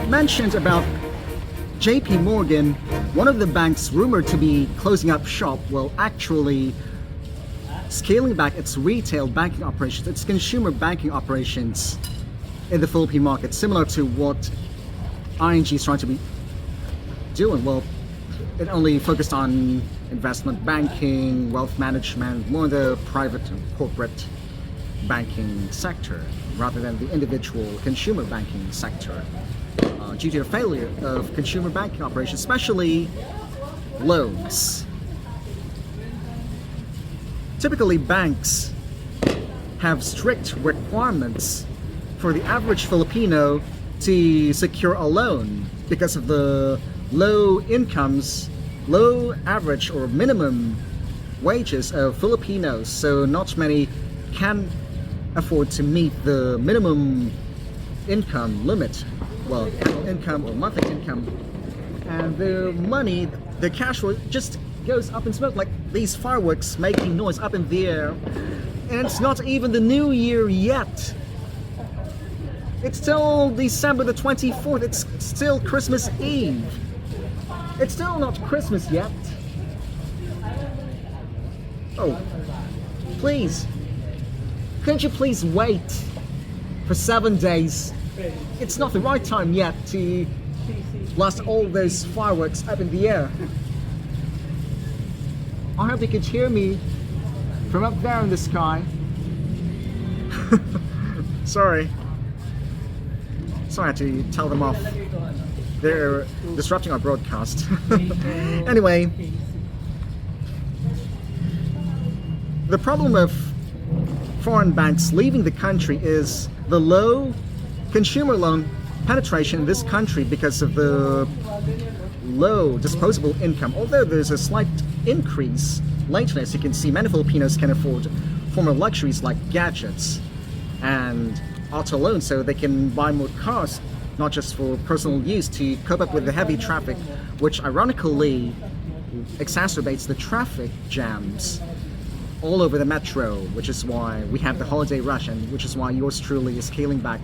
mentioned about JP Morgan, one of the banks rumored to be closing up shop, well, actually scaling back its retail banking operations, its consumer banking operations in the Philippine market, similar to what ING is trying to be doing. Well, it only focused on investment banking, wealth management, more in the private and corporate banking sector, rather than the individual consumer banking sector, due to a failure of consumer banking operations, especially loans. Typically, banks have strict requirements for the average Filipino to secure a loan because of the low incomes, low average or minimum wages of Filipinos. So not many can afford to meet the minimum income limit, well, annual income or monthly income, and the money, the cash flow just goes up in smoke like these fireworks making noise up in the air. And it's not even the new year yet. It's still December the 24th. It's still Christmas Eve. It's still not Christmas yet. Oh, please. Couldn't you please wait for 7 days? It's not the right time yet to blast all those fireworks up in the air. I hope you could hear me from up there in the sky. Sorry. So I had to tell them off. They're disrupting our broadcast. Anyway, the problem of foreign banks leaving the country is the low consumer loan penetration in this country because of the low disposable income. Although there's a slight increase lately, as you can see, many Filipinos can afford former luxuries like gadgets and auto loans, so they can buy more cars, not just for personal use, to cope up with the heavy traffic, which ironically exacerbates the traffic jams all over the metro, which is why we have the holiday rush, and which is why yours truly is scaling back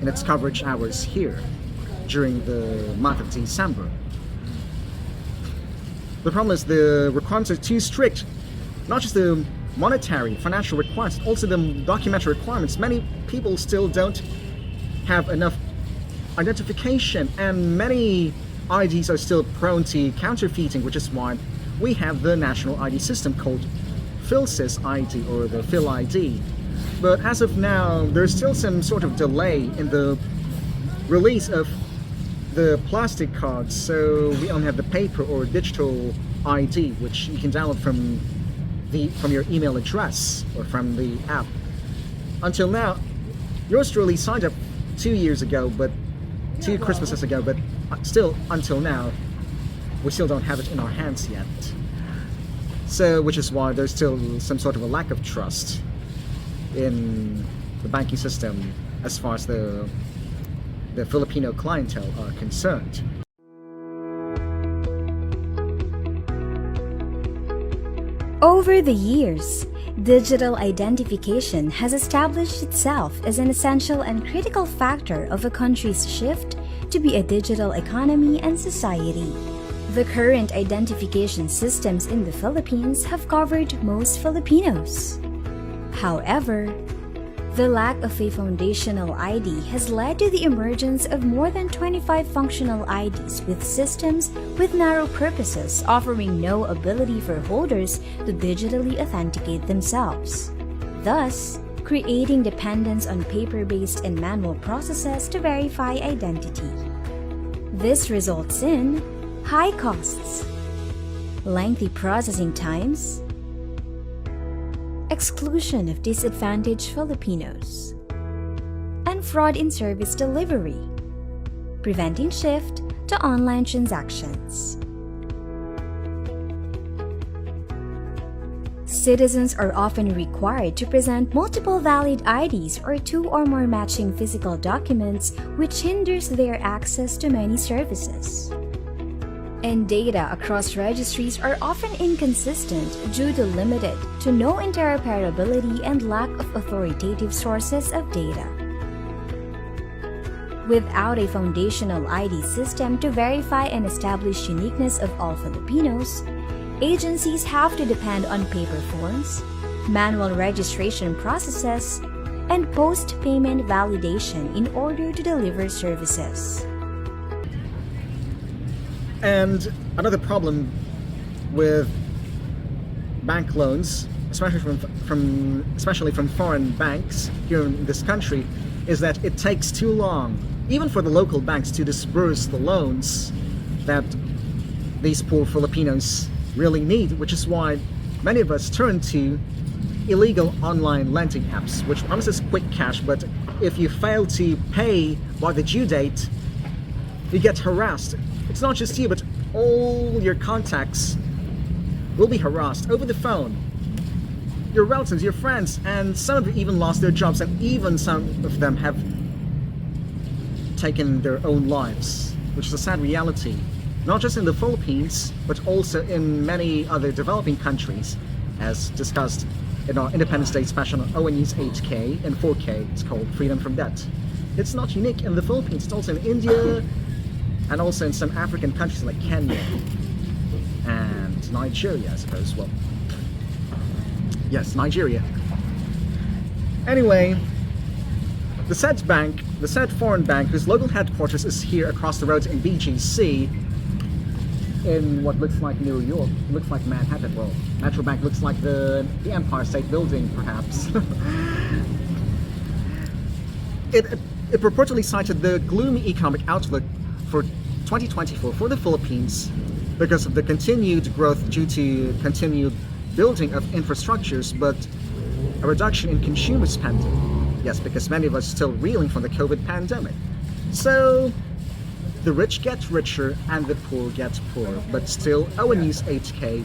in its coverage hours here during the month of December. The problem is the requirements are too strict, not just the monetary, financial requirements, also the documentary requirements. Many people still don't have enough identification, and many IDs are still prone to counterfeiting, which is why we have the national ID system called PhilSys ID, or the Phil ID. But as of now, there's still some sort of delay in the release of the plastic cards, so we only have the paper or digital ID, which you can download from your email address or from the app. Until now, yours truly signed up 2 years ago, but 2 Christmases ago, but still until now we still don't have it in our hands yet. So, which is why there's still some sort of a lack of trust in the banking system as far as the Filipino clientele are concerned. Over the years, digital identification has established itself as an essential and critical factor of a country's shift to be a digital economy and society. The current identification systems in the Philippines have covered most Filipinos. However, the lack of a foundational ID has led to the emergence of more than 25 functional IDs with systems with narrow purposes, offering no ability for holders to digitally authenticate themselves, thus creating dependence on paper-based and manual processes to verify identity. This results in high costs, lengthy processing times, exclusion of disadvantaged Filipinos, and fraud in service delivery, preventing shift to online transactions. Citizens are often required to present multiple valid IDs or 2 or more matching physical documents, which hinders their access to many services. And data across registries are often inconsistent due to limited to no interoperability and lack of authoritative sources of data. Without a foundational ID system to verify and establish uniqueness of all Filipinos, agencies have to depend on paper forms, manual registration processes, and post-payment validation in order to deliver services. And another problem with bank loans, especially from foreign banks here in this country, is that it takes too long, even for the local banks, to disburse the loans that these poor Filipinos really need, which is why many of us turn to illegal online lending apps, which promises quick cash, but if you fail to pay by the due date, you get harassed. It's not just you, but all your contacts will be harassed over the phone. Your relatives, your friends, and some of them even lost their jobs, and even some of them have taken their own lives, which is a sad reality, not just in the Philippines, but also in many other developing countries, as discussed in our Independence Day special on Owen News 8K and 4K. It's called Freedom from Debt. It's not unique in the Philippines, it's also in India, and also in some African countries like Kenya and Nigeria, I suppose. Well, yes, Nigeria. Anyway, the said foreign bank, whose local headquarters is here across the road in BGC, in what looks like New York, looks like Manhattan. Well, Metro Bank looks like the Empire State Building, perhaps. It purportedly cited the gloomy economic outlook for 2024 for the Philippines because of the continued growth due to continued building of infrastructures, but a reduction in consumer spending. Yes, because many of us are still reeling from the COVID pandemic. So, the rich get richer and the poor get poorer. But still, Owen News 8K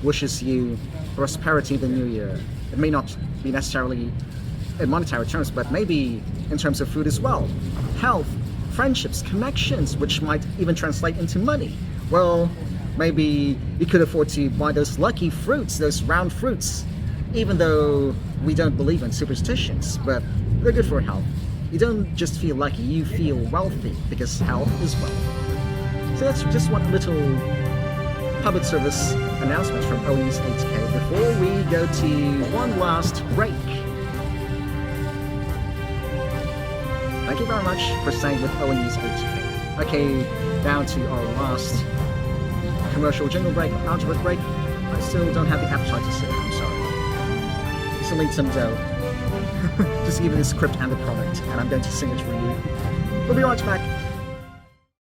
wishes you prosperity in the new year. It may not be necessarily in monetary terms, but maybe in terms of food as well. Health, friendships, connections, which might even translate into money. Well, maybe you could afford to buy those lucky fruits, those round fruits, even though we don't believe in superstitions, but they're good for health. You don't just feel lucky, you feel wealthy, because health is wealth. So that's just one little public service announcement from Owen News 8K before we go to one last break. Thank you very much for staying with Owen News 8K. Okay, down to our last commercial jingle break, outdoor break. I still don't have the appetite to sit, I'm sorry. I still need some dough. Just give me the script and the product, and I'm going to sing it for you. We'll be right back.